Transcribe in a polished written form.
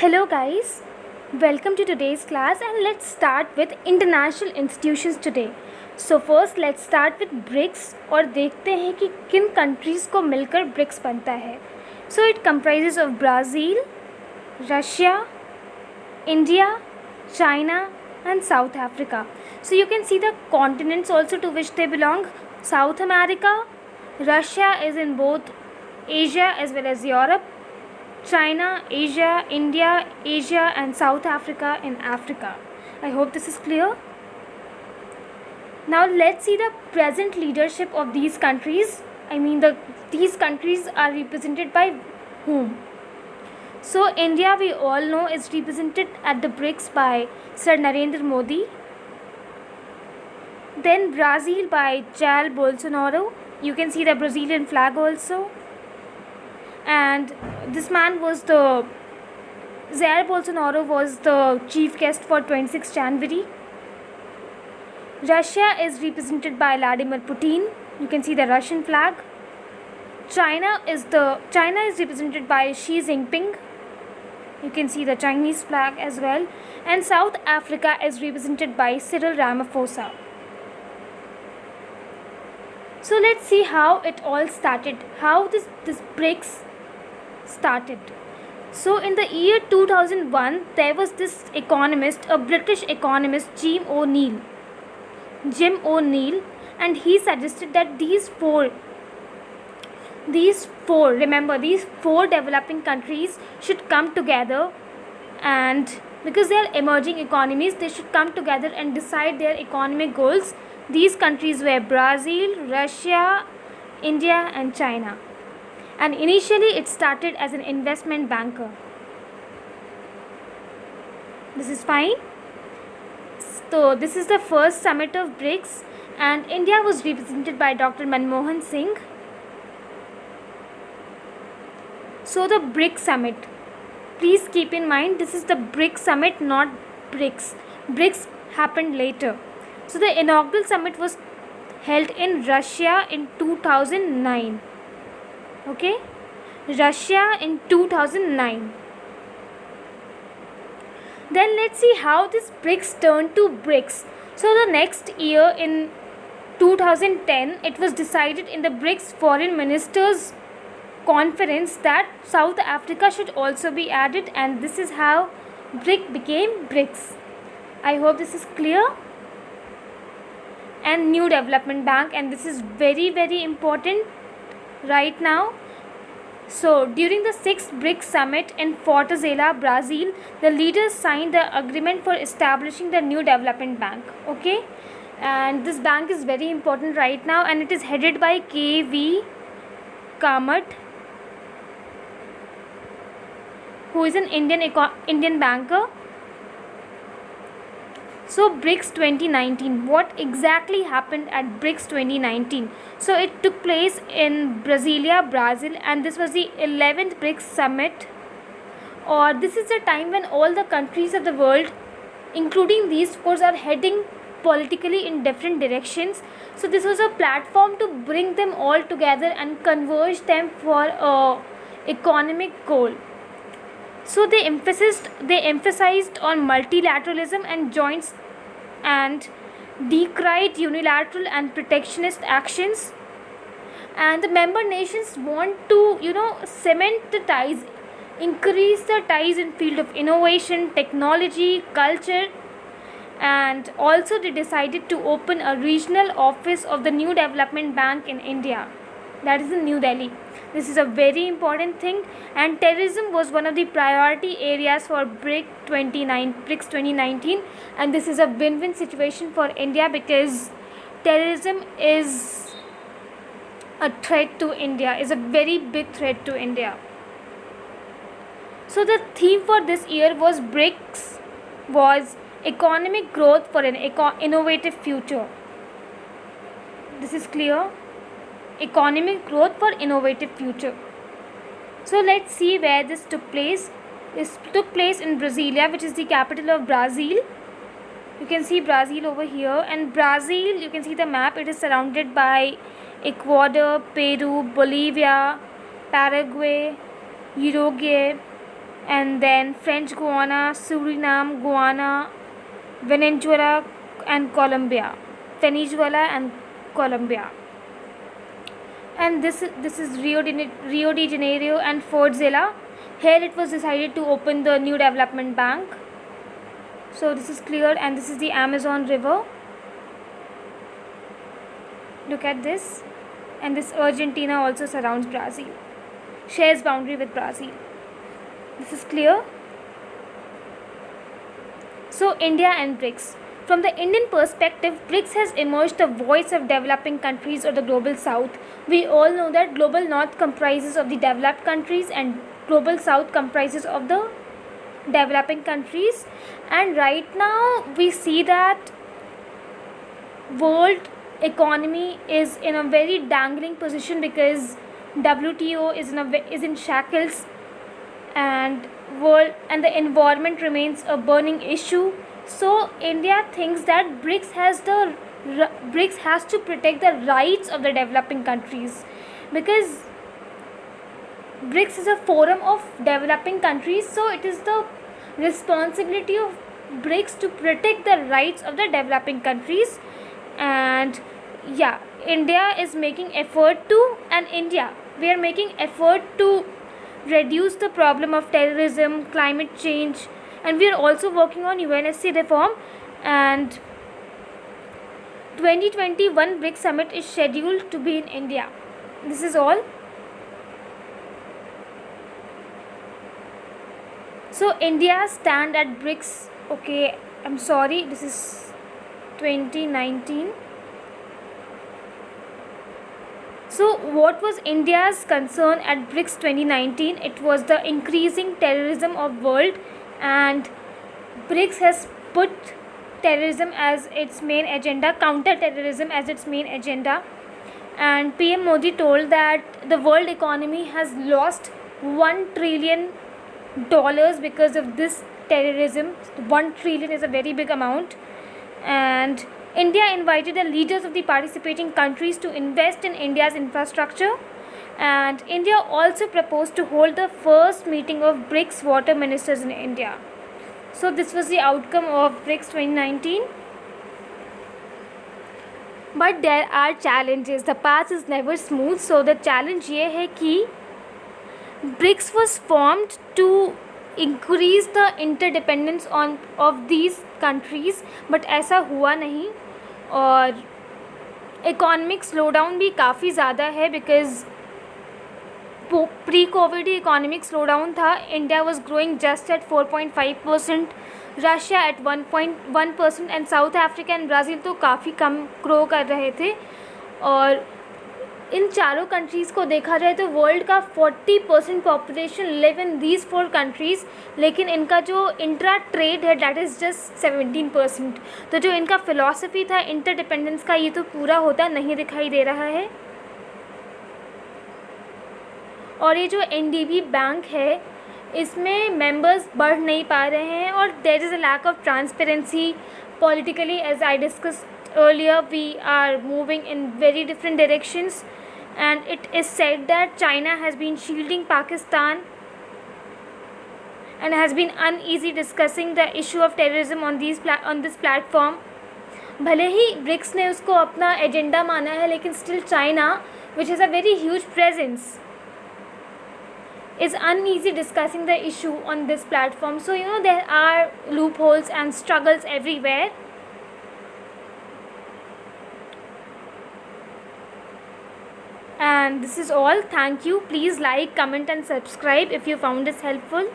Hello guys, welcome to today's class and let's start with international institutions today. So first let's start with BRICS और देखते हैं कि किन countries को मिलकर BRICS बनता है. So it comprises of Brazil, Russia, India, China and South Africa. So you can see the continents also to which they belong. South America, Russia is in both Asia as well as Europe. China, Asia, India, Asia and South Africa in Africa. I hope this is clear. Now let's see the present leadership of these countries. These countries are represented by whom? So India, we all know, is represented at the BRICS by Sir Narendra Modi. Then Brazil by Jair Bolsonaro. You can see the Brazilian flag also. And this man was Jair Bolsonaro was the chief guest for 26 January. Russia is represented by Vladimir Putin. You can see the Russian flag. China is represented by Xi Jinping. You can see the Chinese flag as well. And South Africa is represented by Cyril Ramaphosa. So let's see how it all started. How this BRICS started. So in the year 2001, there was this economist, a British economist, Jim O'Neill, and he suggested that these four developing countries should come together, and because they are emerging economies, they should come together and decide their economic goals. These countries were Brazil, Russia, India and China. And initially it started as an investment banker. This is fine. So this is the first summit of BRICS and India was represented by Dr. Manmohan Singh. So the BRICS summit. Please keep in mind this is the BRICS summit, not BRICS. BRICS happened later. So the inaugural summit was held in Russia in 2009. Okay, Russia in 2009. Then let's see how this BRICS turned to BRICS. So the next year in 2010, it was decided in the BRICS Foreign Ministers Conference that South Africa should also be added, and this is how BRIC became BRICS. I hope this is clear. And New Development Bank, and this is very, very important right now. So during the 6th BRICS summit in Fortaleza, Brazil, the leaders signed the agreement for establishing the New Development Bank. Okay, and this bank is very important right now, and it is headed by K.V. Kamath, who is an Indian banker. So BRICS 2019, what exactly happened at BRICS 2019? So it took place in Brasilia, Brazil, and this was the 11th BRICS summit. Or this is the time when all the countries of the world, including these four, are heading politically in different directions. So this was a platform to bring them all together and converge them for a economic goal. So they emphasized on multilateralism and joints and decried unilateral and protectionist actions. And the member nations want to, cement the ties, increase the ties in field of innovation, technology, culture. And also they decided to open a regional office of the New Development Bank in India. That is in New Delhi. This is a very important thing, and terrorism was one of the priority areas for BRICS 2019, and this is a win-win situation for India because terrorism is a threat to India, is a very big threat to India. So the theme for this year was BRICS was economic growth for an innovative future. This is clear. Economic growth for innovative future. So let's see where this took place. This took place in Brasilia, which is the capital of Brazil. You can see Brazil over here, and Brazil, you can see the map, it is surrounded by Ecuador, Peru, Bolivia, Paraguay, Uruguay and then French Guiana, Suriname, Guyana, Venezuela and Colombia. Venezuela and Colombia. And this is Rio de Janeiro and Fortaleza. Here it was decided to open the new development bank. So this is clear, and this is the Amazon River. Look at this. And this Argentina also surrounds Brazil, shares boundary with Brazil. This is clear. So India and BRICS. From the Indian perspective, BRICS has emerged the voice of developing countries or the global south. We all know that global north comprises of the developed countries and global south comprises of the developing countries. And right now we see that world economy is in a very dangling position because WTO is in shackles, and the environment remains a burning issue. So India thinks that BRICS has to protect the rights of the developing countries, because BRICS is a forum of developing countries, so it is the responsibility of BRICS to protect the rights of the developing countries. And yeah, India is making effort to, and India, we are making effort to reduce the problem of terrorism, climate change, and we are also working on UNSC reform. And 2021 BRICS summit is scheduled to be in India. This is all. So India stand at BRICS. Okay, I'm sorry, this is 2019. So what was India's concern at BRICS 2019? It was the increasing terrorism of world, and BRICS has put terrorism as its main agenda, counter-terrorism as its main agenda. And PM Modi told that the world economy has lost $1 trillion because of this terrorism. 1 trillion is a very big amount. And India invited the leaders of the participating countries to invest in India's infrastructure. And India also proposed to hold the first meeting of BRICS water ministers in India. So this was the outcome of BRICS 2019. But there are challenges. The path is never smooth. So the challenge ये है कि BRICS was formed to increase the interdependence of these countries, but ऐसा हुआ नहीं. और economic slowdown भी काफ़ी ज़्यादा है, because pre-COVID he economic slowdown था. India was growing just at 4.5%, Russia at 1.1%, and South Africa and Brazil तो काफ़ी कम grow कर रहे थे. और इन चारों कंट्रीज़ को देखा जाए तो वर्ल्ड का 40% population live in these 4 countries, लेकिन इनका जो इंट्रा ट्रेड है डैट इज़ जस्ट 17%. तो जो इनका फ़िलॉसफी था इंटरडिपेंडेंस का, ये तो पूरा होता नहीं दिखाई दे रहा है. और ये जो NDB बैंक है, इसमें मेंबर्स बढ़ नहीं पा रहे हैं, और there is a lack of transparency politically. As I discussed earlier, we are moving in very different directions, and it is said that China has been shielding Pakistan and has been uneasy discussing the issue of terrorism on this platform. भले ही BRICS ने उसको अपना agenda माना है, लेकिन still China, which has a very huge presence, is uneasy discussing the issue on this platform. So there are loopholes and struggles everywhere. And this is all. Thank you. Please like, comment and subscribe if you found this helpful.